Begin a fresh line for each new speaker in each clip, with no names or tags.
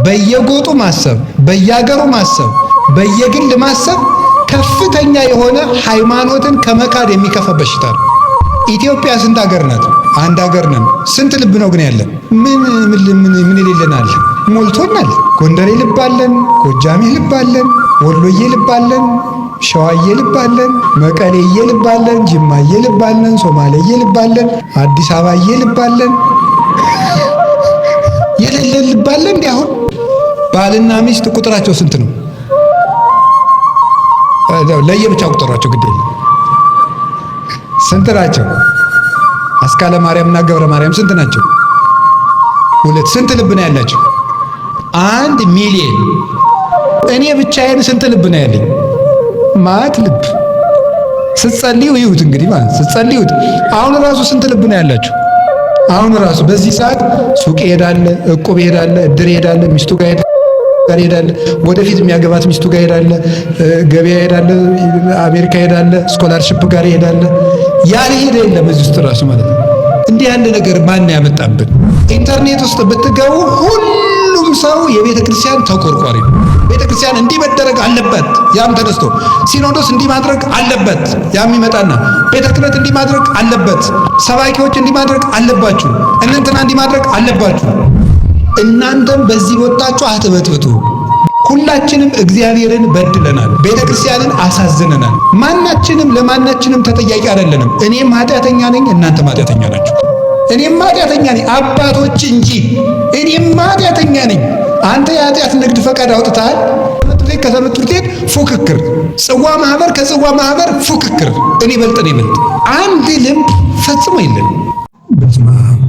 በየጎጡ ማሰብ፣ በየአገሩ ማሰብ፣ በየግል ማሰብ ከፍተኛ የሆነ ሃይማኖትን ከመካድ የሚከፋ በሽታ ነው። ኢትዮጵያ ስንት ሀገር ናት? አንድ ሀገር ነን። ስንት ልብ ነው ግን ያለን? ምን ይልልናል? ሞልቶናል። ጎንደሬ ልብ አለን፣ ጎጃሜ ልብ አለን፣ ወሎዬ ልብ አለን፣ ሸዋዬ ልብ አለን፣ መቀሌዬ ልብ አለን፣ ጅማዬ ልብ አለን፣ ሶማሌዬ ልብ አለን፣ አዲስ አበባዬ ልብ አለን። የሌለ ልብ አለን። እንዴ አሁን ባልና ሚስት ቁጥራቸው ስንት ነው? ለየብቻ ቁጥራቸው ግድ የለም። ስንት ናቸው? አስካለ ማርያምና ገብረ ማርያም ስንት ናቸው? ሁለት። ስንት ልብ ነው ያላቸው? 1 ሚሊዮን። እኔ ብቻዬን ስንት ልብ ነው ያለኝ? ማት ልብ። ስትጸልዩ ይሁት እንግዲህ ማለት ስትጸልዩት። አሁን ራሱ ስንት ልብ ነው ያላችሁ? አሁን ራሱ በዚህ ሰዓት ሱቅ ይሄዳል፣ እቁብ ይሄዳል፣ እድር ይሄዳል፣ ሚስቱ ጋር ይሄዳል፣ ወደፊት የሚያገባት ሚስቱ ጋር ይሄዳል፣ ገበያ ይሄዳል፣ አሜሪካ ይሄዳል፣ ስኮላርሺፕ ጋር ይሄዳል። ያልሄደ የለም እዚህ ውስጥ ራሱ ማለት ነው። እንዲህ ያለ ነገር ማን ያመጣብን? ኢንተርኔት ውስጥ ብትገቡ ሁሉም ሰው የቤተ ክርስቲያን ተቆርቋሪ ነው። ቤተ ክርስቲያን እንዲህ መደረግ አለበት፣ ያም ተነስቶ ሲኖዶስ እንዲህ ማድረግ አለበት፣ ያም ይመጣና ቤተ ክህነት እንዲህ ማድረግ አለበት፣ ሰባኪዎች እንዲህ ማድረግ አለባችሁ፣ እንትና እንዲህ ማድረግ አለባችሁ። እናንተም በዚህ ወጣችሁ አትበጥብጡ። ሁላችንም እግዚአብሔርን በድለናል፣ ቤተ ክርስቲያንን አሳዝነናል። ማናችንም ለማናችንም ተጠያቂ አይደለንም። እኔም ኃጢአተኛ ነኝ፣ እናንተም ኃጢአተኛ ናችሁ። እኔም ኃጢአተኛ ነኝ፣ አባቶች እንጂ እኔም ኃጢአተኛ ነኝ። አንተ የኃጢአት ንግድ ፈቃድ አውጥተሃል። ከትምህርት ቤት ፉክክር፣ ጽዋ ማህበር ከጽዋ ማህበር ፉክክር፣ እኔ በልጥ እኔ በልጥ። አንድ ልብ ፈጽሞ የለም።
በስመ አብ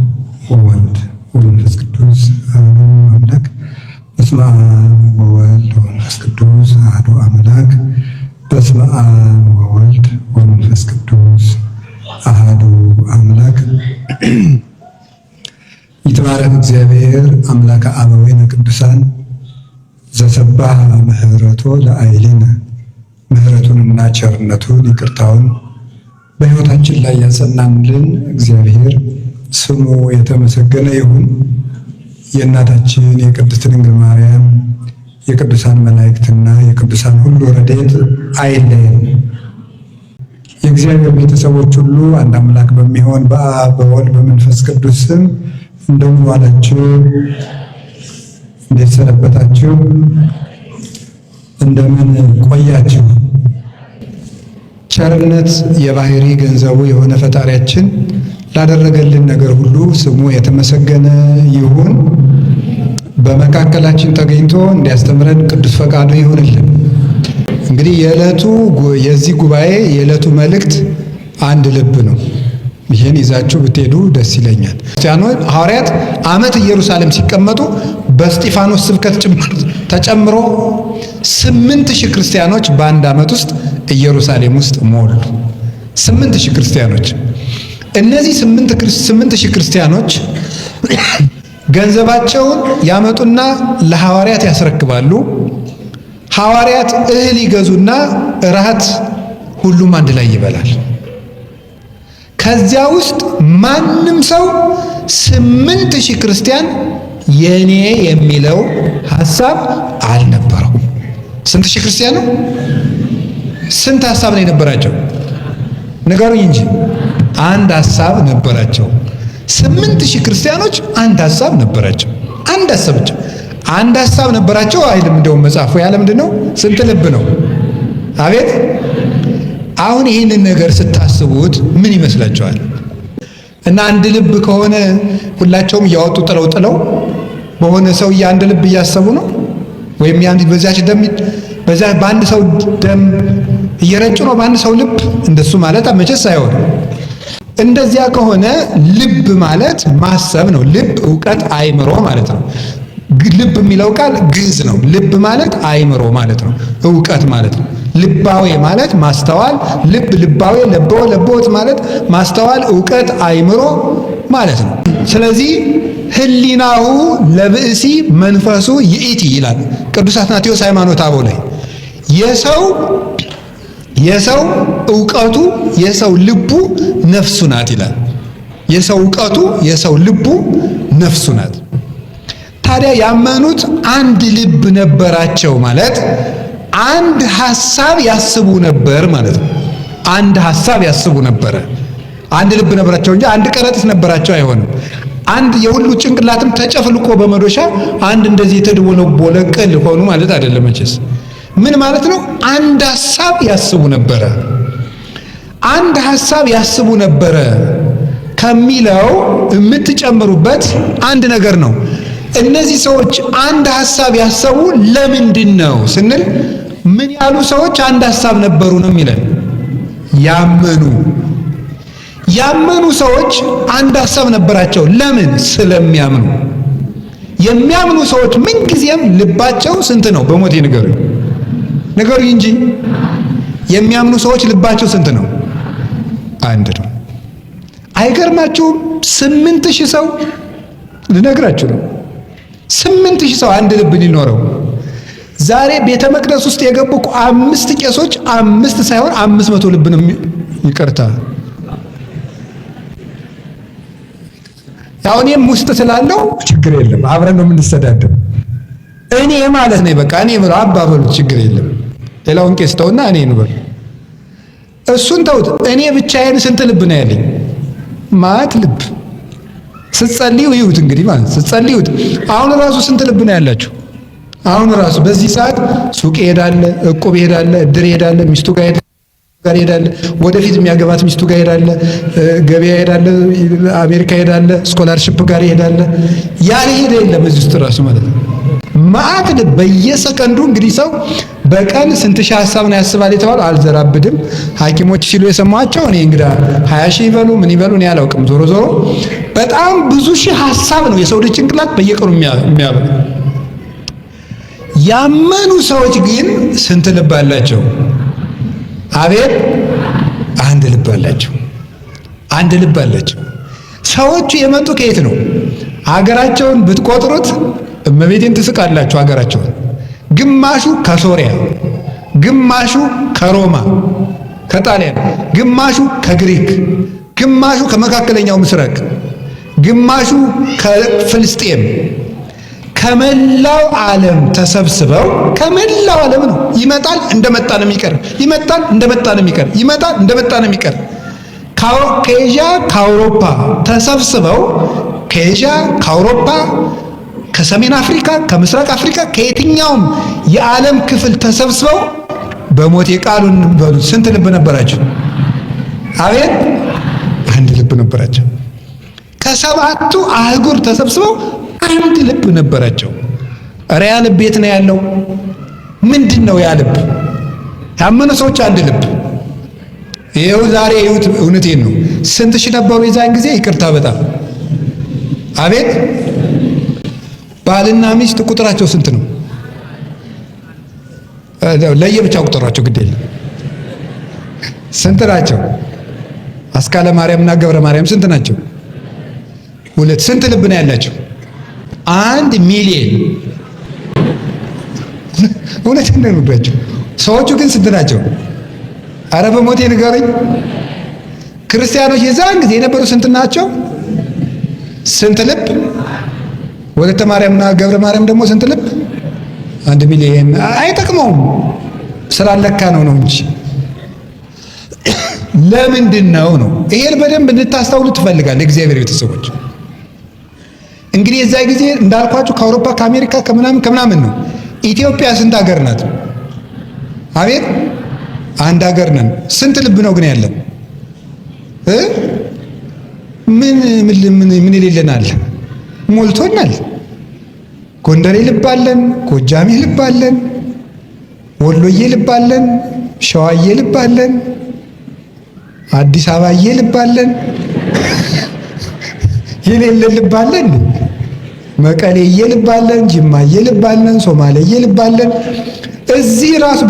ወወልድ ወመንፈስ ቅዱስ አሐዱ አምላክ። በስመ አብ ወወልድ ወመንፈስ ቅዱስ አሐዱ አምላክ። በስመ አብ ወወልድ ወመንፈስ ቅዱስ አሐዱ አምላክ። ይትባረክ እግዚአብሔር አምላከ አበዊነ ቅዱሳን ዘሰባህ ምህረቶ ለአይሊነ። ምህረቱንና ቸርነቱን ይቅርታውን በሕይወታችን ላይ ያጸናልን እግዚአብሔር ስሙ የተመሰገነ ይሁን። የእናታችን የቅድስት ድንግል ማርያም የቅዱሳን መላእክትና የቅዱሳን ሁሉ ረድኤት አይለየን። የእግዚአብሔር ቤተሰቦች ሁሉ አንድ አምላክ በሚሆን በአብ በወልድ በመንፈስ ቅዱስ ስም እንደምን ዋላችሁ? እንዴት ሰነበታችሁ? እንደምን ቆያችሁ? ቸርነት የባህሪ ገንዘቡ የሆነ ፈጣሪያችን ላደረገልን ነገር ሁሉ ስሙ የተመሰገነ ይሁን። በመካከላችን ተገኝቶ እንዲያስተምረን ቅዱስ ፈቃዱ ይሁንልን። እንግዲህ የዚህ ጉባኤ የዕለቱ መልእክት አንድ ልብ ነው። ይህን ይዛችሁ ብትሄዱ ደስ ይለኛል። ክርስቲያኖች ሐዋርያት ዓመት ኢየሩሳሌም ሲቀመጡ በእስጢፋኖስ ስብከት ተጨምሮ 8000 ክርስቲያኖች በአንድ ዓመት ውስጥ ኢየሩሳሌም ውስጥ ሞሉ። 8000 ክርስቲያኖች። እነዚህ 8000 ክርስቲያኖች ገንዘባቸውን ያመጡና ለሐዋርያት ያስረክባሉ። ሐዋርያት እህል ይገዙና እራት ሁሉም አንድ ላይ ይበላል። ከዚያ ውስጥ ማንም ሰው 8000 ክርስቲያን የኔ የሚለው ሐሳብ አልነበረው። ስንት ሺህ ክርስቲያን ነው? ስንት ሐሳብ ነው የነበራቸው? ንገሩኝ እንጂ። አንድ ሐሳብ ነበራቸው። 8000 ክርስቲያኖች አንድ ሐሳብ ነበራቸው። አንድ ሐሳብ ብቻ አንድ ሐሳብ ነበራቸው አይልም። እንደውም መጽሐፉ ያለ ምንድን ነው? ስንት ልብ ነው? አቤት! አሁን ይህንን ነገር ስታስቡት ምን ይመስላችኋል? እና አንድ ልብ ከሆነ ሁላቸውም እያወጡ ጥለው በሆነ ሰው አንድ ልብ እያሰቡ ነው? ወይም በዛች ደም በአንድ ሰው ደም እየረጩ ነው በአንድ ሰው ልብ? እንደሱ ማለት መቼስ አይሆንም። እንደዚያ ከሆነ ልብ ማለት ማሰብ ነው። ልብ ዕውቀት፣ አእምሮ ማለት ነው። ልብ የሚለው ቃል ግዕዝ ነው። ልብ ማለት አእምሮ ማለት ነው። ዕውቀት ማለት ነው። ልባዌ ማለት ማስተዋል። ልብ ልባዌ፣ ለበወት ማለት ማስተዋል፣ ዕውቀት፣ አእምሮ ማለት ነው። ስለዚህ ህሊናሁ ለብእሲ መንፈሱ ይእቲ ይላል ቅዱስ አትናቴዎስ ሃይማኖተ አበው ላይ። የሰው ዕውቀቱ የሰው ልቡ ነፍሱ ናት ይላል። የሰው ዕውቀቱ የሰው ልቡ ነፍሱ ናት። ታዲያ ያመኑት አንድ ልብ ነበራቸው ማለት አንድ ሐሳብ ያስቡ ነበር ማለት ነው። አንድ ሐሳብ ያስቡ ነበረ። አንድ ልብ ነበራቸው እንጂ አንድ ከረጢት ነበራቸው አይሆንም። አንድ የሁሉ ጭንቅላትም ተጨፍልቆ በመዶሻ አንድ እንደዚህ የተደወለቦለ ቅል ሆኑ ማለት አይደለም። መቼስ ምን ማለት ነው? አንድ ሐሳብ ያስቡ ነበረ። አንድ ሐሳብ ያስቡ ነበረ ከሚለው የምትጨምሩበት አንድ ነገር ነው። እነዚህ ሰዎች አንድ ሐሳብ ያሰቡ ለምንድን ነው ስንል ምን ያሉ ሰዎች አንድ ሐሳብ ነበሩ ነው የሚለን። ያመኑ ሰዎች አንድ ሐሳብ ነበራቸው። ለምን? ስለሚያምኑ። የሚያምኑ ሰዎች ምንጊዜም ልባቸው ስንት ነው? በሞቴ ንገሩኝ እንጂ የሚያምኑ ሰዎች ልባቸው ስንት ነው? አንድ ነው። አይገርማችሁም? 8000 ሰው ልነግራችሁ ነው። 8000 ሰው አንድ ልብ ሊኖረው ዛሬ ቤተ መቅደስ ውስጥ የገቡ 5 ቄሶች 5 ሳይሆን 500 ልብ ነው። ይቅርታ ያው እኔም ውስጥ ስላለው ችግር የለም፣ አብረን ነው የምንሰዳደብ። እኔ ማለት ነው በቃ እኔ ብለው አባበሉት ችግር የለም። ሌላውን ቄስ ተውና እኔ ነው በል እሱን ተውት። እኔ ብቻዬን ስንት ልብ ነው ያለኝ? ማት ልብ። ስትጸልዩ ይሁት እንግዲህ ማለት ስትጸልዩት አሁን ራሱ ስንት ልብ ነው ያላችሁ? አሁን ራሱ በዚህ ሰዓት ሱቅ ይሄዳል፣ እቁብ ይሄዳል፣ እድር ይሄዳል፣ ሚስቱ ጋር ይሄዳል፣ ወደፊት የሚያገባት ሚስቱ ጋር ይሄዳል፣ ገበያ ይሄዳል፣ አሜሪካ ይሄዳል፣ ስኮላርሺፕ ጋር ይሄዳል። ያልሄደ የለም እዚህ ውስጥ ራሱ ማለት ነው። ማት ልብ በየሰከንዱ እንግዲህ ሰው በቀን ስንት ሺህ ሐሳብ ነው ያስባል የተባለው አልዘራብድም። ሐኪሞች ሲሉ የሰማቸው እኔ እንግዳ 20 ሺህ ይበሉ ምን ይበሉ እኔ አላውቅም። ዞሮ በጣም ብዙ ሺህ ሐሳብ ነው የሰው ልጅ ጭንቅላት በየቀኑ የሚያበላ። ያመኑ ሰዎች ግን ስንት ልብ አላቸው? አቤት! አንድ ልብ አላቸው። አንድ ልብ አላቸው። ሰዎቹ የመጡ ከየት ነው? አገራቸውን ብትቆጥሩት እመቤቴን ትስቃላችሁ። አገራቸውን ግማሹ ከሶሪያ፣ ግማሹ ከሮማ ከጣሊያን፣ ግማሹ ከግሪክ፣ ግማሹ ከመካከለኛው ምስራቅ፣ ግማሹ ከፍልስጤም ከመላው ዓለም ተሰብስበው ከመላው ዓለም ነው። ይመጣል እንደመጣ ነው የሚቀር፣ ይመጣል እንደመጣ ነው የሚቀር፣ ይመጣል እንደመጣ ነው የሚቀር። ከኤዥያ ከአውሮፓ ተሰብስበው ከኤዥያ ከአውሮፓ ከሰሜን አፍሪካ ከምስራቅ አፍሪካ ከየትኛውም የዓለም ክፍል ተሰብስበው በሞቴ ቃሉን በሉ ስንት ልብ ነበራቸው? አቤት! አንድ ልብ ነበራቸው። ከሰባቱ አህጉር ተሰብስበው አንድ ልብ ነበራቸው። ኧረ ያ ልብ የት ነው ያለው? ምንድን ነው ያ ልብ? ያመኑ ሰዎች አንድ ልብ። ይኸው ዛሬ ይሁት። እውነቴን ነው። ስንት ሺህ ነበሩ የዛን ጊዜ? ይቅርታ በጣም አቤት! ባልና ሚስት ቁጥራቸው ስንት ነው? ለየብቻ ቁጥራቸው ግድ የለም። ስንት ናቸው? አስካለ ማርያምና ገብረ ማርያም ስንት ናቸው? 2። ስንት ልብ ነው ያላቸው? 1 ሚሊዮን። እውነቴን ነው የምነግራቸው። ሰዎቹ ግን ስንት ናቸው? አረ በሞቴ ንገረኝ። ክርስቲያኖች የዛን ጊዜ የነበሩ ስንት ናቸው? ስንት ልብ? ወለተ ማርያምና ገብረ ማርያም ደግሞ ስንት ልብ? 1 ሚሊዮን። አይጠቅመውም፣ ስላለካ ነው እንጂ ለምንድን ነው? ይሄን በደንብ እንድታስተውሉ ትፈልጋለህ እግዚአብሔር ቤተሰቦች። እንግዲህ የዛ ጊዜ እንዳልኳችሁ ከአውሮፓ ከአሜሪካ ከምናምን ነው። ኢትዮጵያ ስንት ሀገር ናት? አቤት! አንድ ሀገር ነን። ስንት ልብ ነው ግን ያለን? ምን ይልልናል? ሞልቶናል። ጎንደሬ ልብ አለን፣ ጎጃሜ ልብ አለን፣ ወሎዬ ልብ አለን፣ ሸዋዬ ልብ አለን፣ አዲስ አበባዬ ልብ አለን። የሌለ ልብ አለን። መቀሌዬ ልብ አለን፣ ጅማዬ ልብ አለን፣ ሶማሌዬ ልብ አለን። እዚህ ራሱ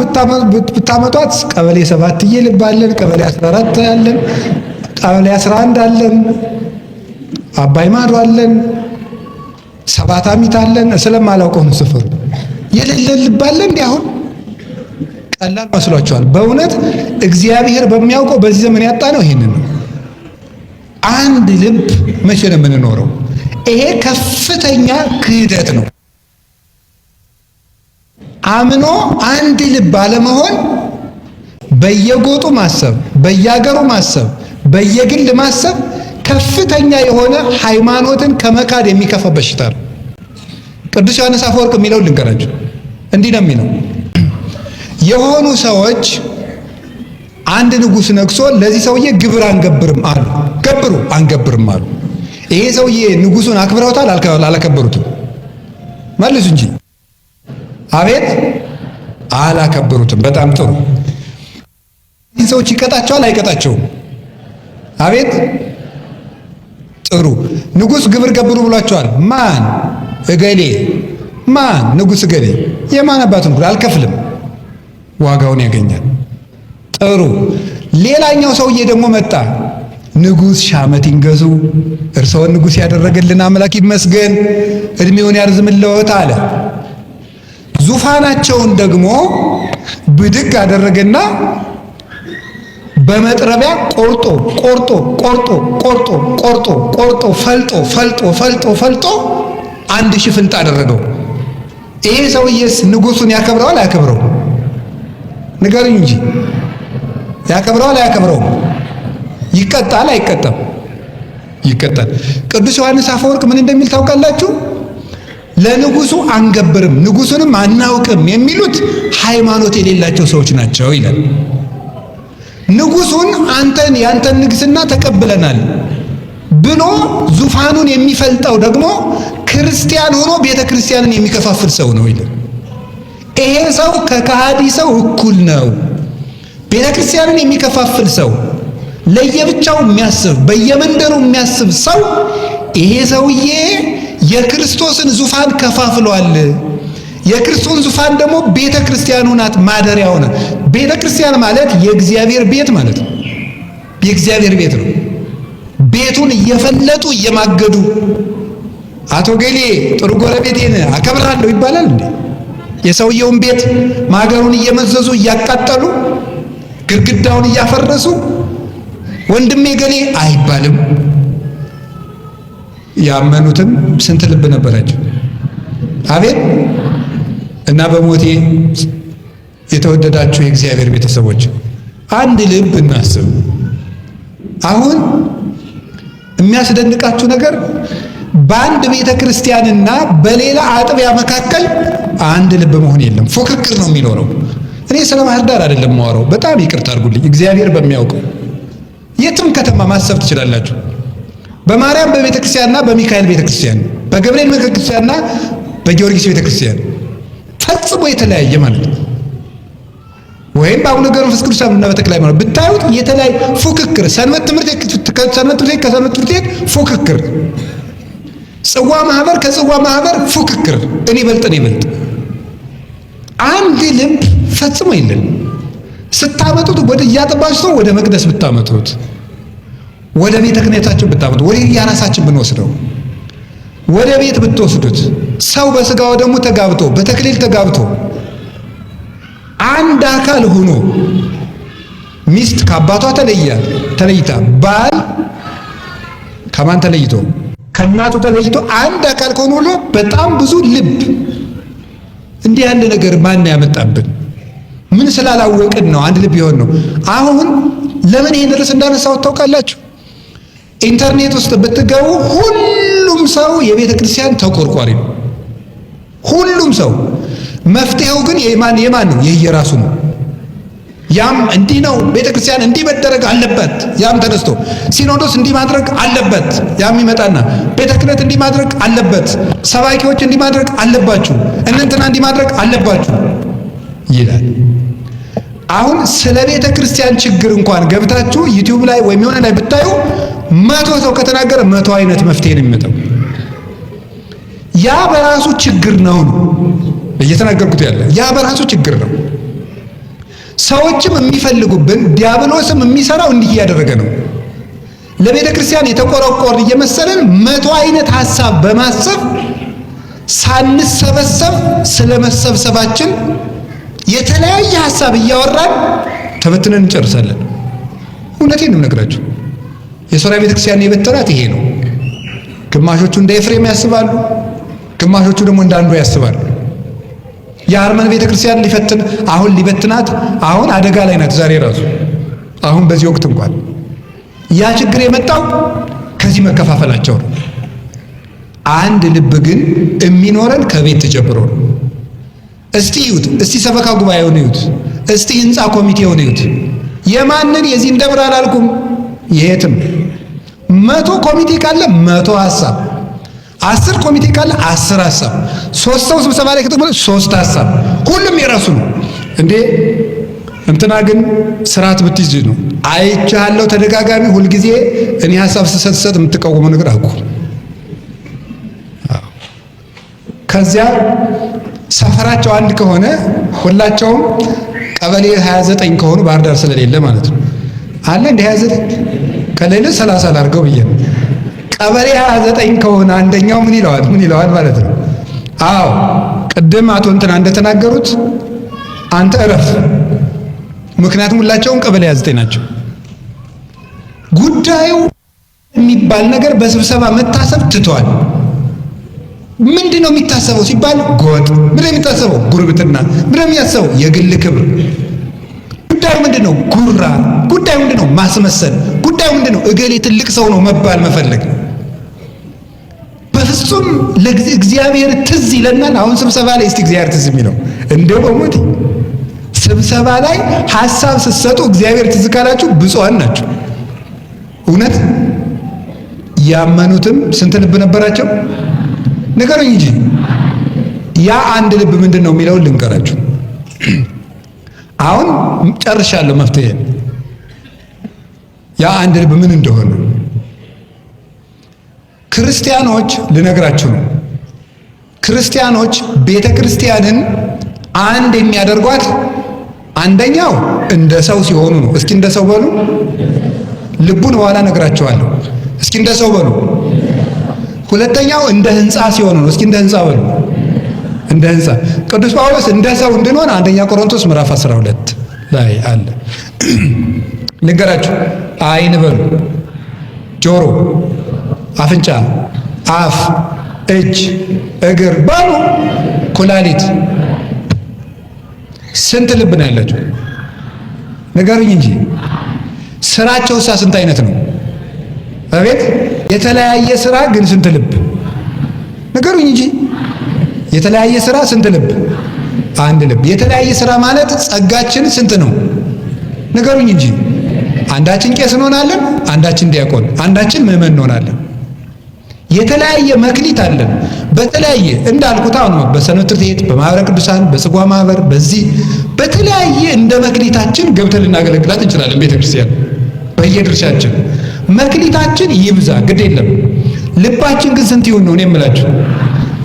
ብታመጧት ቀበሌ 7ዬ ልብ አለን፣ ቀበሌ 14 አለን፣ ቀበሌ 11 አለን፣ አባይ ማዶ አለን፣ ሰባት አሚት አለን። ስለማላውቀው ነው ስፍሩ። የሌለ ልብ አለን። እንዲህ አሁን ቀላል መስሏችኋል? በእውነት እግዚአብሔር በሚያውቀው በዚህ ዘመን ያጣ ነው ይሄንን ነው። አንድ ልብ መቼ ነው የምንኖረው? ይሄ ከፍተኛ ክህደት ነው። አምኖ አንድ ልብ አለመሆን በየጎጡ ማሰብ፣ በየአገሩ ማሰብ፣ በየግል ማሰብ ከፍተኛ የሆነ ሃይማኖትን ከመካድ የሚከፋ በሽታ ነው። ቅዱስ ዮሐንስ አፈወርቅ የሚለው ልንገራችሁ። እንዲህ ነው የሚለው፣ የሆኑ ሰዎች አንድ ንጉሥ ነግሶ ለዚህ ሰውዬ ግብር አንገብርም አሉ። ገብሩ አንገብርም አሉ። ይሄ ሰውዬ ንጉሱን አክብረውታል? አላከበሩትም? መልሱ እንጂ። አቤት፣ አላከበሩትም። በጣም ጥሩ። እነዚህ ሰዎች ይቀጣቸዋል? አይቀጣቸውም? አቤት፣ ጥሩ። ንጉሥ ግብር ገብሩ ብሏቸዋል። ማን? እገሌ። ማን? ንጉሥ እገሌ። የማን አባቱን ግብር? አልከፍልም። ዋጋውን ያገኛል። ጥሩ። ሌላኛው ሰውዬ ደግሞ መጣ። ንጉሥ ሺህ ዓመት ይንገሱ፣ እርስዎን ንጉሥ ያደረገልን አምላክ ይመስገን፣ እድሜውን ያርዝምልዎት አለ። ዙፋናቸውን ደግሞ ብድግ አደረገና በመጥረቢያ ቆርጦ ቆርጦ ቆርጦ ቆርጦ ቆርጦ ቆርጦ ፈልጦ ፈልጦ ፈልጦ ፈልጦ 1000 ፍልጥ አደረገው። ይሄ ሰውዬስ ንጉሱን ያከብረዋል? አያከብረው? ንገሩኝ እንጂ። ያከብረዋል? አያከብረው? ይቀጣል? አይቀጣም? ይቀጣል። ቅዱስ ዮሐንስ አፈወርቅ ምን እንደሚል ታውቃላችሁ? ለንጉሱ አንገብርም ንጉሱንም አናውቅም የሚሉት ሃይማኖት የሌላቸው ሰዎች ናቸው ይላል። ንጉሱን አንተን ያንተን ንግስና ተቀብለናል ብሎ ዙፋኑን የሚፈልጠው ደግሞ ክርስቲያን ሆኖ ቤተ ክርስቲያንን የሚከፋፍል ሰው ነው ይላል። ይሄ ሰው ከከሃዲ ሰው እኩል ነው። ቤተ ክርስቲያንን የሚከፋፍል ሰው፣ ለየብቻው የሚያስብ፣ በየመንደሩ የሚያስብ ሰው ይሄ ሰውዬ የክርስቶስን ዙፋን ከፋፍሏል። የክርስቶስን ዙፋን ደግሞ ቤተ ክርስቲያኑ ናት፣ ማደሪያው ናት። ቤተ ክርስቲያን ማለት የእግዚአብሔር ቤት ማለት ነው። የእግዚአብሔር ቤት ነው። ቤቱን እየፈለጡ እየማገዱ አቶ ገሌ ጥሩ ጎረቤቴን አከብራለሁ ይባላል እንዴ? የሰውየውን ቤት ማገሩን እየመዘዙ እያቃጠሉ ግድግዳውን እያፈረሱ ወንድሜ ገሌ አይባልም። ያመኑትም ስንት ልብ ነበራቸው? አቤት። እና በሞቴ የተወደዳችሁ የእግዚአብሔር ቤተሰቦች አንድ ልብ እናስብ። አሁን የሚያስደንቃችሁ ነገር በአንድ ቤተ ክርስቲያንና በሌላ አጥቢያ መካከል አንድ ልብ መሆን የለም። ፉክክር ነው የሚኖረው። እኔ ስለ ባህር ዳር አይደለም የማወራው። በጣም ይቅርታ አድርጉልኝ። እግዚአብሔር በሚያውቀው የትም ከተማ ማሰብ ትችላላችሁ። በማርያም በቤተ ክርስቲያንና በሚካኤል ቤተ ክርስቲያን፣ በገብርኤል ቤተ ክርስቲያንና በጊዮርጊስ ቤተ ክርስቲያን ፈጽሞ የተለያየ ማለት ነው። ወይም በአቡነ ገብረ መንፈስ ቅዱስ እና በተክለ ሃይማኖት ብታዩት የተለያየ ፉክክር፣ ሰንበት ትምህርት ቤት ከሰንበት ትምህርት ቤት ፉክክር፣ ጽዋ ማህበር ከጽዋ ማህበር ፉክክር፣ እኔ በልጥ። አንድ ልብ ፈጽሞ የለም። ስታመጡት ወደ እያጠባችሁ ወደ መቅደስ ብታመጡት፣ ወደ ቤተ ክህነታችን ብታመጡት፣ ወደ የራሳችን ብንወስደው፣ ወደ ቤት ብትወስዱት፣ ሰው በስጋው ደግሞ ተጋብቶ በተክሊል ተጋብቶ አንድ አካል ሆኖ ሚስት ከአባቷ ተለይታ ባል ከማን ተለይቶ ከእናቱ ተለይቶ አንድ አካል ከሆነ ሁሉ በጣም ብዙ ልብ። እንዲህ ያለ ነገር ማን ያመጣብን? ምን ስላላወቅን ነው? አንድ ልብ ይሆን ነው። አሁን ለምን ይሄን ርዕስ እንዳነሳሁት ታውቃላችሁ? ኢንተርኔት ውስጥ ብትገቡ ሁሉም ሰው የቤተ ክርስቲያን ተቆርቋሪ ነው። ሁሉም ሰው። መፍትሄው ግን የማን ነው? የየራሱ ነው። ያም እንዲህ ነው፣ ቤተ ክርስቲያን እንዲህ መደረግ አለበት፣ ያም ተነስቶ ሲኖዶስ እንዲህ ማድረግ አለበት፣ ያም ይመጣና ቤተ ክህነት እንዲህ ማድረግ አለበት፣ ሰባኪዎች እንዲህ ማድረግ አለባችሁ፣ እንትና እንዲህ ማድረግ አለባችሁ ይላል። አሁን ስለ ቤተ ክርስቲያን ችግር እንኳን ገብታችሁ ዩቲዩብ ላይ ወይም የሆነ ላይ ብታዩ 100 ሰው ከተናገረ 100 አይነት መፍትሄ ነው የሚመጣው። ያ በራሱ ችግር ነው እየተናገርኩት ያለ። ያ በራሱ ችግር ነው። ሰዎችም የሚፈልጉብን ዲያብሎስም የሚሰራው እንዲህ እያደረገ ነው። ለቤተ ክርስቲያን የተቆረቆርን እየመሰለን 100 አይነት ሐሳብ በማሰብ ሳንሰበሰብ ስለ መሰብሰባችን የተለያየ ሐሳብ እያወራን ተበትነን እንጨርሳለን። እውነቴን ነው የምነግራችሁ። የሶርያ ቤተ ክርስቲያን የበተናት ይሄ ነው። ግማሾቹ እንደ ኤፍሬም ያስባሉ፣ ግማሾቹ ደግሞ እንደ አንዱ ያስባሉ። የአርመን ቤተክርስቲያን ሊፈትን አሁን ሊበትናት አሁን አደጋ ላይ ናት። ዛሬ ራሱ አሁን በዚህ ወቅት እንኳን ያ ችግር የመጣው ከዚህ መከፋፈላቸው ነው። አንድ ልብ ግን የሚኖረን ከቤት ተጀምሮ ነው። እስቲ ይዩት፣ እስቲ ሰበካ ጉባኤውን ይዩት፣ እስቲ ህንፃ ኮሚቴውን ይዩት። የማንን የዚህን ደብር አላልኩም፣ የትም 100 ኮሚቴ ካለ 100 ሐሳብ፣ 10 ኮሚቴ ካለ 10 ሐሳብ፣ 3 ሰው ስብሰባ ላይ ከተቀመጠ 3 ሐሳብ፣ ሁሉም የራሱ ነው እንዴ። እንትና ግን ስርዓት ብትይዝ ነው። አይቻለሁ ተደጋጋሚ ሁልጊዜ እኔ ሐሳብ ስሰጥ የምትቃወመው ነገር አቁ። ከዚያ ሰፈራቸው አንድ ከሆነ ሁላቸውም ቀበሌ 29 ከሆኑ ባህር ዳር ስለሌለ ማለት ነው አለ እንደ 29 ከሌለ 30 ላድርገው ብዬ ነው። ቀበሌ 29 ከሆነ አንደኛው ምን ይለዋል ማለት ነው። አዎ ቅድም አቶ እንትና እንደተናገሩት አንተ እረፍ። ምክንያቱም ሁላቸውም ቀበሌ 29 ናቸው። ጉዳዩ የሚባል ነገር በስብሰባ መታሰብ ትቷል። ምንድነው የሚታሰበው ሲባል ጎጥ፣ ምንድነው የሚታሰበው ጉርብትና፣ ምንድነው የሚያሰበው የግል ክብር። ጉዳዩ ምንድነው ጉራ፣ ጉዳዩ ምንድነው ማስመሰል፣ ጉዳዩ ምንድነው እገሌ ትልቅ ሰው ነው መባል መፈለግ። በፍጹም ለእግዚአብሔር ትዝ ይለናል። አሁን ስብሰባ ላይ እስቲ እግዚአብሔር ትዝ የሚለው እንደው በሞት ስብሰባ ላይ ሐሳብ ስትሰጡ እግዚአብሔር ትዝ ካላችሁ ብፁዓን ናቸው። እውነት ያመኑትም ስንት ልብ ነበራቸው? ንገሩኝ እንጂ ያ አንድ ልብ ምንድነው የሚለውን ልንገራችሁ። አሁን ጨርሻለሁ መፍትሄ። ያ አንድ ልብ ምን እንደሆነ ክርስቲያኖች ልነግራችሁ ነው። ክርስቲያኖች ቤተ ክርስቲያንን አንድ የሚያደርጓት አንደኛው እንደ ሰው ሲሆኑ ነው። እስኪ እንደ ሰው በሉ። ልቡን በኋላ ነግራችኋለሁ። እስኪ እንደ ሰው በሉ። ሁለተኛው እንደ ህንፃ ሲሆኑ ነው። እስኪ እንደ ህንፃ በሉ። እንደ ህንፃ ቅዱስ ጳውሎስ እንደ ሰው እንድንሆን አንደኛ ቆሮንቶስ ምዕራፍ 12 ላይ አለ። ልንገራችሁ። አይን በሉ፣ ጆሮ፣ አፍንጫ፣ አፍ፣ እጅ፣ እግር በሉ፣ ኩላሊት። ስንት ልብ ነው ያላችሁ? ንገሩኝ እንጂ ስራቸውሳ ስንት አይነት ነው? አቤት የተለያየ ስራ ግን ስንት ልብ? ንገሩኝ እንጂ የተለያየ ስራ ስንት ልብ? አንድ ልብ። የተለያየ ስራ ማለት ጸጋችን ስንት ነው? ንገሩኝ እንጂ አንዳችን ቄስ እንሆናለን፣ አንዳችን ዲያቆን፣ አንዳችን ምዕመን እንሆናለን። የተለያየ መክሊት አለን። በተለያየ እንዳልኩት አሁን በሰንበት ትምህርት ቤት፣ በማህበረ ቅዱሳን፣ በጽዋ ማህበር፣ በዚህ በተለያየ እንደ መክሊታችን ገብተን ልናገለግላት እንችላለን። ቤተክርስቲያን በየድርሻችን መክሊታችን ይብዛ ግድ የለም። ልባችን ግን ስንት ይሁን ነው እኔ የምላችሁ።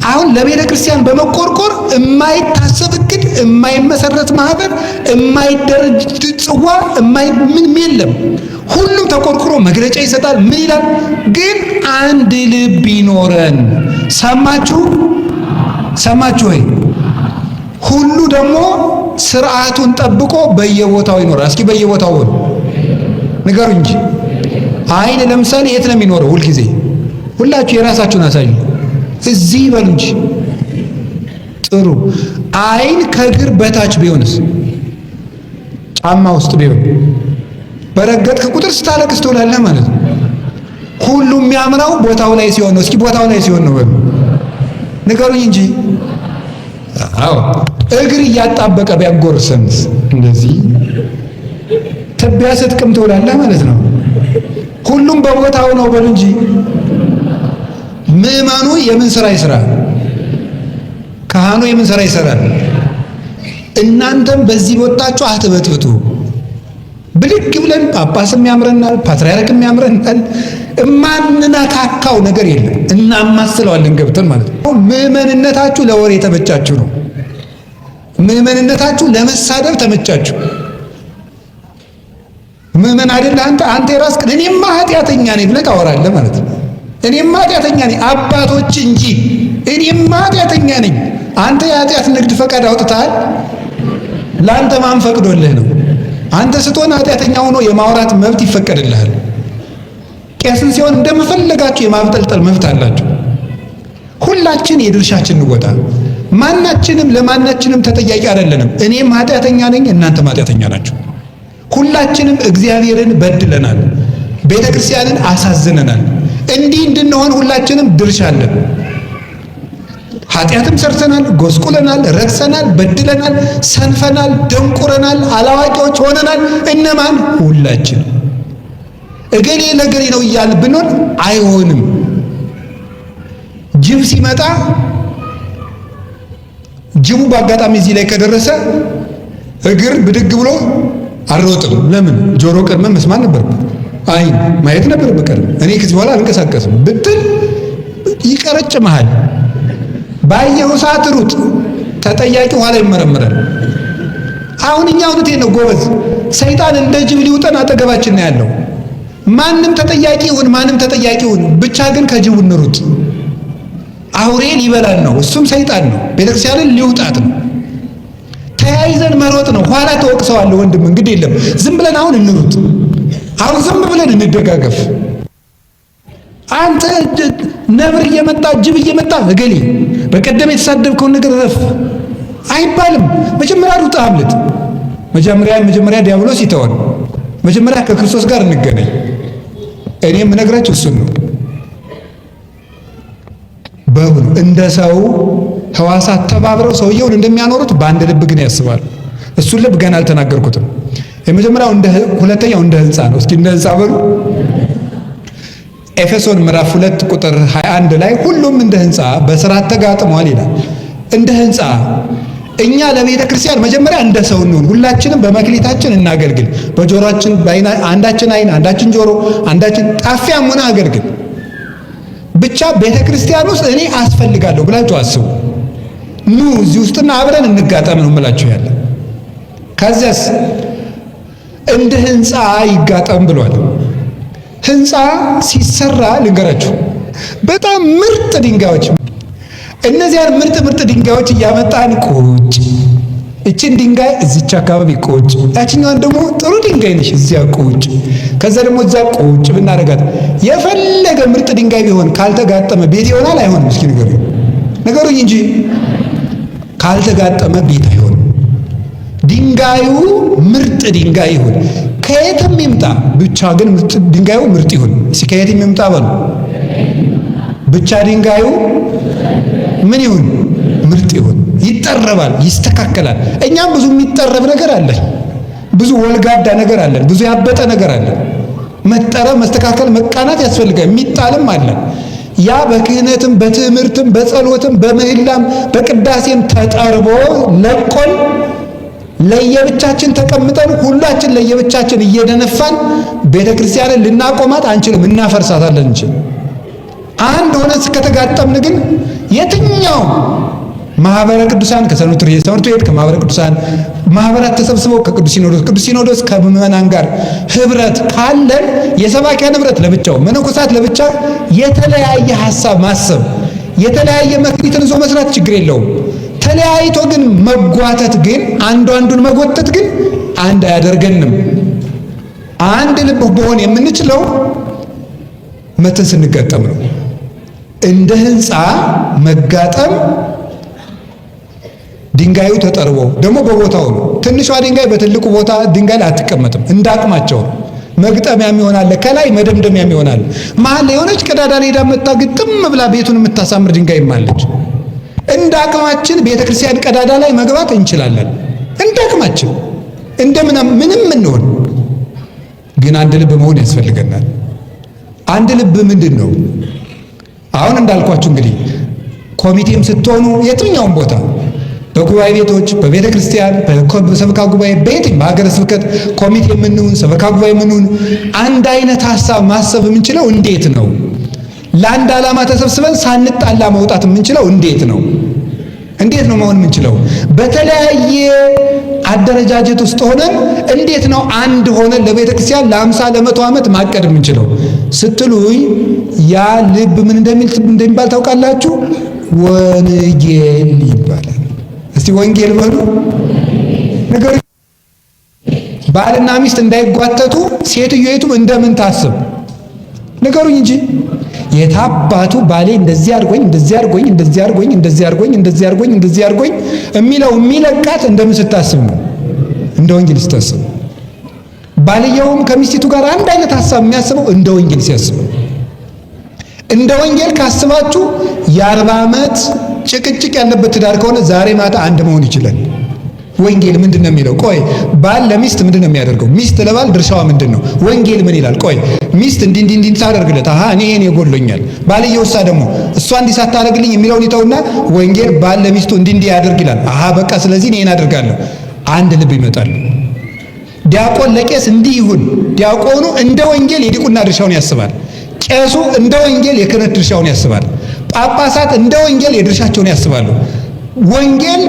አሁን ለቤተ ክርስቲያን በመቆርቆር የማይታሰብ እቅድ፣ የማይመሰረት ማህበር፣ የማይደረጅ ጽዋ፣ ምን የለም። ሁሉም ተቆርቁሮ መግለጫ ይሰጣል። ምን ይላል? ግን አንድ ልብ ይኖረን። ሰማችሁ ወይ? ሁሉ ደግሞ ስርዓቱን ጠብቆ በየቦታው ይኖራል። እስኪ በየቦታው ሆነ ንገሩ እንጂ አይን ለምሳሌ የት ነው የሚኖረው? ሁልጊዜ ሁላችሁ የራሳችሁን አሳዩ። እዚህ በሉ እንጂ ጥሩ። አይን ከእግር በታች ቢሆንስ? ጫማ ውስጥ ቢሆን በረገጥክ ቁጥር ስታለቅስ ትውላለህ ማለት ነው። ሁሉም የሚያምረው ቦታው ላይ ሲሆን ነው። እስኪ ቦታው ላይ ሲሆን ነው በሉ ንገሩኝ እንጂ። አዎ እግር እያጣበቀ ቢያጎርሰንስ? እንደዚህ ትቢያ ስትቅም ትውላለህ ማለት ነው። ሁሉም በቦታው ነው በሉ እንጂ። ምዕመኑ የምን ስራ ይስራ? ካህኑ የምን ስራ ይሰራል? እናንተም በዚህ ወጣችሁ አትበጥብጡ። ብልግ ብለን ጳጳስም ያምረናል፣ ፓትርያርክም ያምረናል። እማንነካካው ነገር የለም። እናማስለዋለን ገብተን ማለት ነው። ምዕመንነታችሁ ለወሬ ተመቻችሁ ነው። ምዕመንነታችሁ ለመሳደብ ተመቻችሁ። ምዕመን አይደል አንተ የራስህ እኔማ ኃጢአተኛ ነኝ ብለህ ታወራለህ ማለት ነው። እኔማ ኃጢአተኛ ነኝ አባቶች እንጂ እኔማ ኃጢአተኛ ነኝ። አንተ የኃጢአት ንግድ ፈቃድ አውጥተሃል። ለአንተ ማን ፈቅዶልህ ነው? አንተ ስትሆን ኃጢአተኛ ሆኖ የማውራት መብት ይፈቀድልሃል። ቄስን ሲሆን እንደምፈልጋችሁ የማብጠልጠል መብት አላችሁ። ሁላችን የድርሻችን እንወጣ። ማናችንም ለማናችንም ተጠያቂ አይደለንም። እኔም ኃጢአተኛ ነኝ፣ እናንተም ኃጢአተኛ ናችሁ። ሁላችንም እግዚአብሔርን በድለናል፣ ቤተ ክርስቲያንን አሳዝነናል። እንዲህ እንድንሆን ሁላችንም ድርሻ አለን። ኃጢአትም ሰርተናል፣ ጎስቁለናል፣ ረክሰናል፣ በድለናል፣ ሰንፈናል፣ ደንቁረናል፣ አላዋቂዎች ሆነናል። እነማን? ሁላችን። እገሌ ለገሌ ነው እያል ብንሆን አይሆንም። ጅብ ሲመጣ ጅቡ በአጋጣሚ እዚህ ላይ ከደረሰ እግር ብድግ ብሎ አልሮጥም። ለምን? ጆሮ ቀድመ መስማት ነበርበት፣ አይን ማየት ነበርበት። ቀድመ እኔ ከዚህ በኋላ አልንቀሳቀስም ብትል ይቀረጭምሃል። ባየው ሰዓት ሩጥ፣ ተጠያቂ ኋላ ይመረምራል። አሁን እኛ እውነቴን ነው ጎበዝ፣ ሰይጣን እንደ ጅብ ሊውጠን አጠገባችን ነው ያለው። ማንም ተጠያቂ ይሁን ማንም ተጠያቂ ይሁን፣ ብቻ ግን ከጅቡ እንሩጥ። አውሬ ሊበላን ነው፣ እሱም ሰይጣን ነው። ቤተክርስቲያንን ሊውጣት ነው። ተያይዘን መሮጥ ነው። ኋላ ተወቅሰዋለሁ ወንድም፣ እንግዲህ የለም ዝም ብለን አሁን እንሩጥ። አሁን ዝም ብለን እንደጋገፍ። አንተ ነብር እየመጣ ጅብ እየመጣ እገሌ በቀደም የተሳደብከውን ነገር ረፍ አይባልም። መጀመሪያ ሩጣ አምልጥ። መጀመሪያ ዲያብሎስ ይተወን። መጀመሪያ ከክርስቶስ ጋር እንገናኝ። እኔ የምነግራችሁ እሱን ነው። በሁሉ እንደ ሰው ሕዋሳት ተባብረው ሰውየውን እንደሚያኖሩት በአንድ ልብ ግን ያስባሉ። እሱን ልብ ገና አልተናገርኩትም። የመጀመሪያው ሁለተኛው እንደ ሕንፃ ነው። እስኪ እንደ ሕንፃ በሉ። ኤፌሶን ምዕራፍ 2 ቁጥር 21 ላይ ሁሉም እንደ ሕንፃ በሥርዓት ተጋጥሟል ይላል። እንደ ሕንፃ እኛ ለቤተ ክርስቲያን መጀመሪያ እንደ ሰው እንሁን። ሁላችንም በመክሊታችን እናገልግል። በጆሮአችን አንዳችን አይን፣ አንዳችን ጆሮ፣ አንዳችን ጣፊያም ሆነ አገልግል። ብቻ ቤተ ክርስቲያን ውስጥ እኔ አስፈልጋለሁ ብላችሁ አስቡ። ኑ እዚህ ውስጥና አብረን እንጋጠም ነው የምላችሁ ያለ። ከዚያስ እንደ ሕንፃ ይጋጠም ብሏል። ሕንፃ ሲሰራ ልንገራችሁ፣ በጣም ምርጥ ድንጋዮች፣ እነዚያን ምርጥ ድንጋዮች እያመጣን ቁጭ፣ እችን ድንጋይ እዚች አካባቢ ቁጭ፣ ያችኛዋን ደግሞ ጥሩ ድንጋይ ነች እዚያ ቁጭ፣ ከዛ ደግሞ እዛ ቁጭ ብናደርጋት የፈለገ ምርጥ ድንጋይ ቢሆን ካልተጋጠመ ቤት ይሆናል አይሆንም? እስኪ ንገሩኝ እንጂ ካልተጋጠመ ቤት አይሆንም። ድንጋዩ ምርጥ ድንጋይ ይሁን፣ ከየትም ይምጣ፣ ብቻ ግን ድንጋዩ ምርጥ ይሁን። እስኪ ከየትም ይምጣ በሉ፣ ብቻ ድንጋዩ ምን ይሁን? ምርጥ ይሁን። ይጠረባል፣ ይስተካከላል። እኛም ብዙ የሚጠረብ ነገር አለን፣ ብዙ ወልጋዳ ነገር አለን፣ ብዙ ያበጠ ነገር አለን። መጠረብ፣ መስተካከል፣ መቃናት ያስፈልጋል። የሚጣልም አለን። ያ በክህነትም በትምህርትም በጸሎትም በምህላም በቅዳሴም ተጠርቦ ለቆን ለየብቻችን ተቀምጠን ሁላችን ለየብቻችን እየደነፋን ቤተ ክርስቲያንን ልናቆማት አንችልም፣ እናፈርሳታለን እንጂ አንድ ሆነ እስከተጋጠምን ግን የትኛው ማህበረ ቅዱሳን ከሰንበት ትምህርት ቤት ከማህበረ ቅዱሳን ማህበራት ተሰብስበው ከቅዱስ ሲኖዶስ ከምዕመናን ጋር ህብረት ካለን የሰባኪያን ህብረት ለብቻው መነኮሳት ለብቻ የተለያየ ሐሳብ ማሰብ የተለያየ መክሊትን ይዞ መስራት ችግር የለውም። ተለያይቶ ግን መጓተት ግን አንዱን መጎተት ግን አንድ አያደርገንም። አንድ ልብ በሆን የምንችለው መተን ስንጋጠም ነው። እንደ ሕንፃ መጋጠም ድንጋዩ ተጠርቦ ደግሞ በቦታው ነው። ትንሿ ድንጋይ በትልቁ ቦታ ድንጋይ ላይ አትቀመጥም። እንዳቅማቸው መግጠሚያም ይሆናል፣ ከላይ መደምደሚያም ይሆናል። መሀል ላይ የሆነች ቀዳዳ ላይ ሄዳ መታ ግጥም ብላ ቤቱን የምታሳምር ድንጋይም አለች። እንደ አቅማችን ቤተክርስቲያን ቀዳዳ ላይ መግባት እንችላለን። እንደ አቅማችን ምንም እንሆን፣ ግን አንድ ልብ መሆን ያስፈልገናል። አንድ ልብ ምንድን ነው? አሁን እንዳልኳችሁ እንግዲህ ኮሚቴም ስትሆኑ የትኛውም ቦታ በጉባኤ ቤቶች፣ በቤተ ክርስቲያን፣ በሰበካ ጉባኤ፣ በየትም በሀገረ ስብከት ኮሚቴ የምንሆን ሰበካ ጉባኤ የምንሆን አንድ አይነት ሐሳብ ማሰብ የምንችለው እንዴት ነው? ለአንድ ዓላማ ተሰብስበን ሳንጣላ መውጣት የምንችለው እንዴት ነው? እንዴት ነው መሆን የምንችለው? በተለያየ አደረጃጀት ውስጥ ሆነን እንዴት ነው አንድ ሆነን ለቤተ ክርስቲያን ለ50 ለ100 ዓመት ማቀድ የምንችለው ስትሉኝ ያ ልብ ምን እንደሚባል ታውቃላችሁ? ወንጌል ይባላል። እስቲ ወንጌል በሉ ነገር። ባልና ሚስት እንዳይጓተቱ ሴትዮይቱም እንደምን ታስብ ንገሩኝ እንጂ የታባቱ ባሌ እንደዚህ አድርጎኝ እንደዚህ አድርጎኝ እንደዚህ አድርጎኝ እንደዚህ አድርጎኝ እንደዚህ አድርጎኝ እንደዚህ አድርጎኝ የሚለው የሚለቃት እንደምን ስታስብ ነው? እንደ ወንጌል ስታስብ። ባልየውም ከሚስቲቱ ጋር አንድ አይነት ሐሳብ የሚያስበው እንደ ወንጌል ሲያስብ። እንደ ወንጌል ካስባችሁ የ40 ዓመት ጭቅጭቅ ያለበት ትዳር ከሆነ ዛሬ ማታ አንድ መሆን ይችላል። ወንጌል ምንድን ነው የሚለው? ቆይ ባል ለሚስት ምንድን ነው የሚያደርገው? ሚስት ለባል ድርሻዋ ምንድን ነው? ወንጌል ምን ይላል? ቆይ ሚስት እንዲህ ታደርግለት፣ አሃ እኔ ይሄን ይጎድለኛል። ባልየውሳ ደግሞ እሷ እንዲህ ሳታደርግልኝ የሚለውን ይተውና ወንጌል ባል ለሚስቱ እንዲህ ያደርግ ይላል። አሃ በቃ ስለዚህ እኔ ይሄን አደርጋለሁ። አንድ ልብ ይመጣል። ዲያቆን ለቄስ እንዲህ ይሁን። ዲያቆኑ እንደ ወንጌል የዲቁና ድርሻውን ያስባል። ቄሱ እንደ ወንጌል የክህነት ድርሻውን ያስባል። ጳጳሳት እንደ ወንጌል የድርሻቸውን ያስባሉ። ወንጌል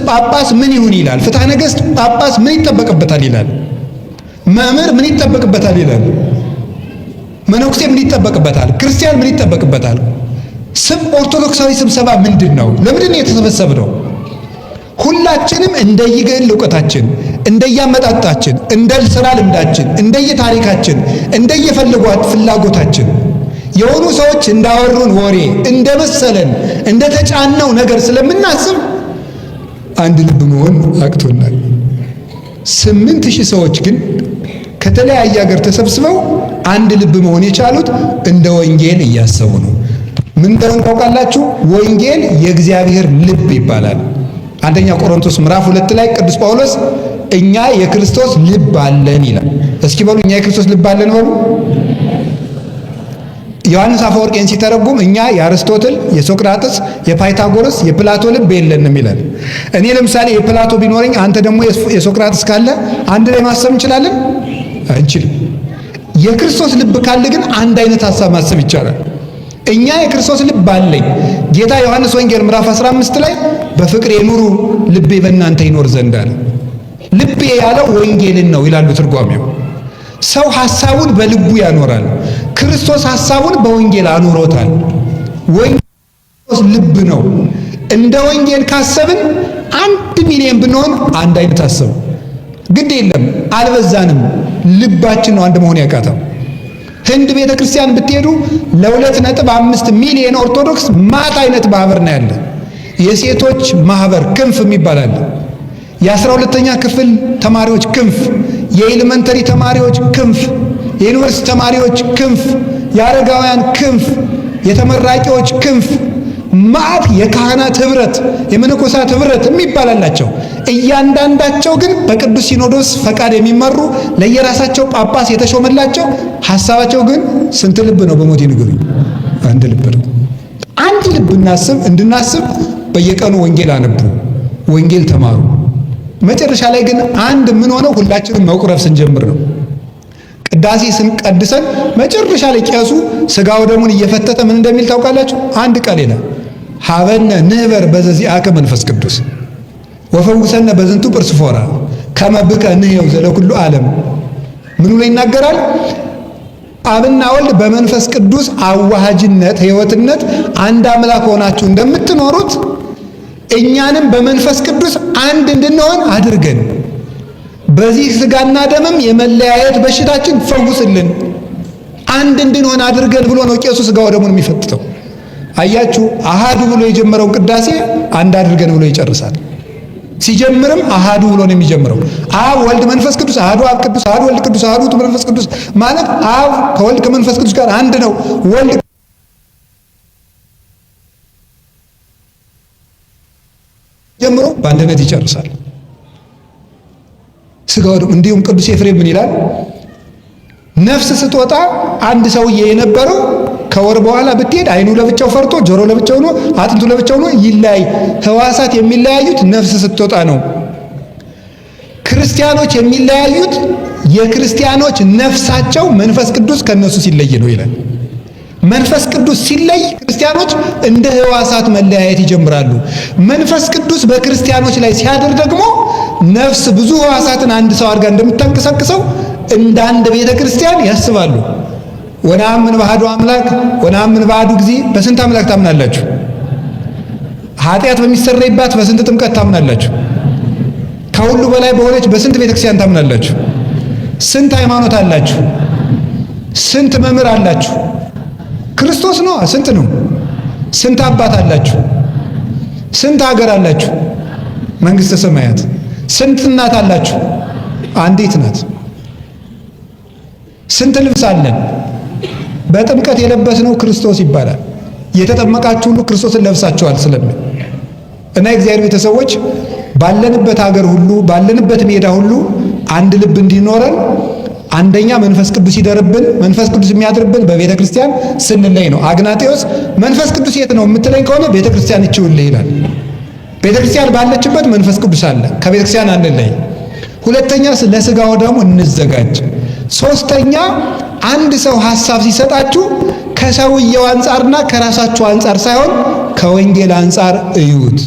ጳጳስ ምን ይሁን ይላል። ፍትሐ ነገሥት ጳጳስ ምን ይጠበቅበታል ይላል። መምህር ምን ይጠበቅበታል ይላል። መነኩሴ ምን ይጠበቅበታል? ክርስቲያን ምን ይጠበቅበታል? ኦርቶዶክሳዊ ስብሰባ ምንድን ነው? ለምንድን ነው የተሰበሰብነው? ሁላችንም እንደየግል ዕውቀታችን፣ እንደየአመጣጣችን፣ እንደ ስራ ልምዳችን፣ እንደየታሪካችን፣ እንደየፈልጓት ፍላጎታችን የሆኑ ሰዎች እንዳወሩን ወሬ እንደመሰለን እንደተጫነው ነገር ስለምናስብ አንድ ልብ መሆን አቅቶናል። 8000 ሰዎች ግን ከተለያየ ሀገር ተሰብስበው አንድ ልብ መሆን የቻሉት እንደ ወንጌል እያሰቡ ነው። ምን እንደሆነ ታውቃላችሁ? ወንጌል የእግዚአብሔር ልብ ይባላል። አንደኛ ቆሮንቶስ ምዕራፍ 2 ላይ ቅዱስ ጳውሎስ እኛ የክርስቶስ ልብ አለን ይላል። እስኪ በሉ እኛ የክርስቶስ ልብ አለን በሉ። ዮሐንስ አፈወርቄን ሲተረጉም እኛ የአርስቶትል፣ የሶቅራጥስ፣ የፓይታጎረስ፣ የፕላቶ ልብ የለንም ይላል። እኔ ለምሳሌ የፕላቶ ቢኖረኝ አንተ ደግሞ የሶቅራጥስ ካለ አንድ ላይ ማሰብ እንችላለን? አንችልም። የክርስቶስ ልብ ካለ ግን አንድ አይነት ሐሳብ ማሰብ ይቻላል። እኛ የክርስቶስ ልብ አለኝ። ጌታ ዮሐንስ ወንጌል ምዕራፍ 15 ላይ በፍቅር የኑሩ ልቤ በእናንተ ይኖር ዘንድ አለ። ልቤ ያለው ወንጌልን ነው ይላሉ ትርጓሜው። ሰው ሐሳቡን በልቡ ያኖራል። ክርስቶስ ሐሳቡን በወንጌል አኑሮታል። ወንጌል ልብ ነው። እንደ ወንጌል ካሰብን 1 ሚሊዮን ብንሆን አንድ አይነት ሐሳብ ግድ የለም፣ አልበዛንም። ልባችን ነው አንድ መሆን ያቃተው። ህንድ ቤተ ክርስቲያን ብትሄዱ ለ2.5 ሚሊዮን ኦርቶዶክስ ማት አይነት ማህበር ነው ያለ። የሴቶች ማህበር ክንፍ የሚባል አለ። የ12ኛ ክፍል ተማሪዎች ክንፍ፣ የኤሌመንተሪ ተማሪዎች ክንፍ፣ የዩኒቨርሲቲ ተማሪዎች ክንፍ፣ የአረጋውያን ክንፍ፣ የተመራቂዎች ክንፍ፣ ማት የካህናት ህብረት፣ የመነኮሳት ህብረት የሚባላላቸው። እያንዳንዳቸው ግን በቅዱስ ሲኖዶስ ፈቃድ የሚመሩ ለየራሳቸው ጳጳስ የተሾመላቸው። ሐሳባቸው ግን ስንት ልብ ነው? በሞት ይንገሩኝ። አንድ ልብ ነው። አንድ ልብ እንድናስብ በየቀኑ ወንጌል አነቡ፣ ወንጌል ተማሩ። መጨረሻ ላይ ግን አንድ ምን ሆነው ሁላችንም መቁረብ ስንጀምር ነው። ቅዳሴ ስንቀድሰን መጨረሻ ላይ ቄሱ ስጋው ደሙን እየፈተተ ምን እንደሚል ታውቃላችሁ? አንድ ቃል ይላል፣ ሀበነ ንህበር በዘዚአከ መንፈስ ቅዱስ ወፈውሰነ በዝንቱ ጵርስፎራ ከመ ብከ ንሕየው ዘለኩሉ ዓለም። ምኑ ላይ ይናገራል? አብና ወልድ በመንፈስ ቅዱስ አዋሃጅነት ሕይወትነት አንድ አምላክ ሆናችሁ እንደምትኖሩት እኛንም በመንፈስ ቅዱስ አንድ እንድንሆን አድርገን በዚህ ስጋና ደምም የመለያየት በሽታችን ፈውስልን፣ አንድ እንድንሆን አድርገን ብሎ ነው ቄሱ ስጋው ደሙን የሚፈትተው። አያችሁ፣ አሃዱ ብሎ የጀመረውን ቅዳሴ አንድ አድርገን ብሎ ይጨርሳል። ሲጀምርም አሃዱ ብሎ ነው የሚጀምረው። አብ ወልድ መንፈስ ቅዱስ፣ አሃዱ አብ ቅዱስ፣ አሃዱ ወልድ ቅዱስ፣ አሃዱ ውእቱ መንፈስ ቅዱስ ማለት አብ ከወልድ ከመንፈስ ቅዱስ ጋር አንድ ነው። ወልድ ጀምሮ በአንድነት ይጨርሳል ስጋው ደሙ። እንዲሁም ቅዱስ ኤፍሬም ምን ይላል? ነፍስ ስትወጣ አንድ ሰውዬ የነበረው ከወር በኋላ ብትሄድ አይኑ ለብቻው ፈርቶ፣ ጆሮ ለብቻው ነው፣ አጥንቱ ለብቻው ነው፣ ይለያይ። ሕዋሳት የሚለያዩት ነፍስ ስትወጣ ነው። ክርስቲያኖች የሚለያዩት የክርስቲያኖች ነፍሳቸው መንፈስ ቅዱስ ከነሱ ሲለይ ነው ይላል። መንፈስ ቅዱስ ሲለይ ክርስቲያኖች እንደ ሕዋሳት መለያየት ይጀምራሉ። መንፈስ ቅዱስ በክርስቲያኖች ላይ ሲያድር ደግሞ ነፍስ ብዙ ሕዋሳትን አንድ ሰው አድርጋ እንደምታንቀሳቅሰው እንደ አንድ ቤተ ክርስቲያን ያስባሉ። ወነአምን በአሐዱ አምላክ ወነአምን በአሐዱ ጊዜ። በስንት አምላክ ታምናላችሁ? ኃጢአት በሚሰረይባት በስንት ጥምቀት ታምናላችሁ? ከሁሉ በላይ በሆነች በስንት ቤተክርስቲያን ታምናላችሁ? ስንት ሃይማኖት አላችሁ? ስንት መምህር አላችሁ?
ክርስቶስ ነው። ስንት ነው? ስንት አባት አላችሁ? ስንት ሀገር አላችሁ? መንግስተ ሰማያት። ስንት እናት አላችሁ? አንዲት ናት። ስንት ልብስ አለን? በጥምቀት የለበስነው ክርስቶስ ይባላል። የተጠመቃችሁ ሁሉ ክርስቶስን ለብሳችኋል ስለምን እና የእግዚአብሔር ቤተሰቦች ባለንበት ሀገር ሁሉ ባለንበት ሜዳ ሁሉ አንድ ልብ እንዲኖረን አንደኛ መንፈስ ቅዱስ ይደርብን። መንፈስ ቅዱስ የሚያድርብን በቤተ ክርስቲያን ስንለይ ነው። አግናጤዎስ መንፈስ ቅዱስ የት ነው የምትለኝ ከሆነ ቤተ ክርስቲያን ይችውልህ ይላል። ቤተ ክርስቲያን ባለችበት መንፈስ ቅዱስ አለ። ከቤተ ክርስቲያን አንለይ። ሁለተኛ ለሥጋው ደግሞ እንዘጋጅ። ሶስተኛ አንድ ሰው ሐሳብ ሲሰጣችሁ ከሰውየው አንጻርና ከራሳችሁ አንጻር ሳይሆን ከወንጌል አንጻር እዩት።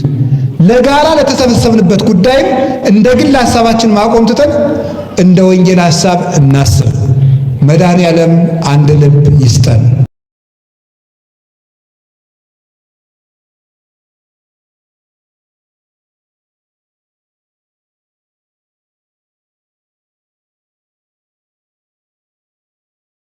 ለጋራ ለተሰበሰብንበት ጉዳይም እንደ ግል ሐሳባችን ማቆም ትተን እንደ ወንጌል ሐሳብ እናስብ። መድኃኔዓለም አንድ ልብ ይስጠን።